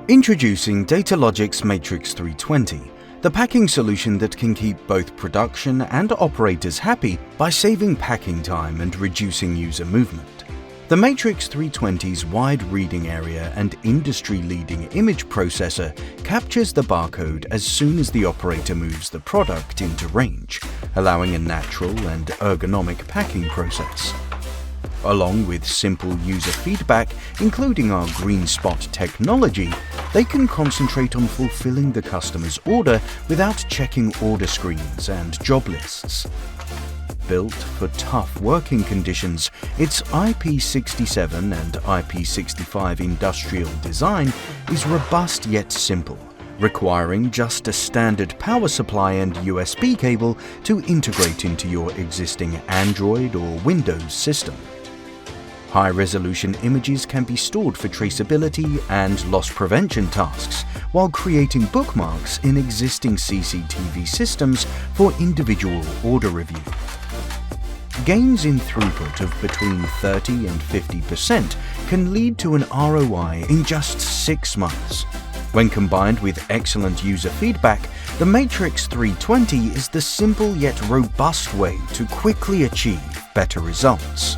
Introducing DataLogic's Matrix 320, the packing solution that can keep both production and operators happy by saving packing time and reducing user movement. The Matrix 320's wide reading area and industry-leading image processor captures the barcode as soon as the operator moves the product into range, allowing a natural and ergonomic packing process. Along with simple user feedback, including our green spot technology, they can concentrate on fulfilling the customer's order without checking order screens and job lists. Built for tough working conditions, its IP67 and IP65 industrial design is robust yet simple, requiring just a standard power supply and USB cable to integrate into your existing Android or Windows system. High-resolution images can be stored for traceability and loss prevention tasks, while creating bookmarks in existing CCTV systems for individual order review. Gains in throughput of between 30 and 50% can lead to an ROI in just 6 months. When combined with excellent user feedback, the Matrix 320 is the simple yet robust way to quickly achieve better results.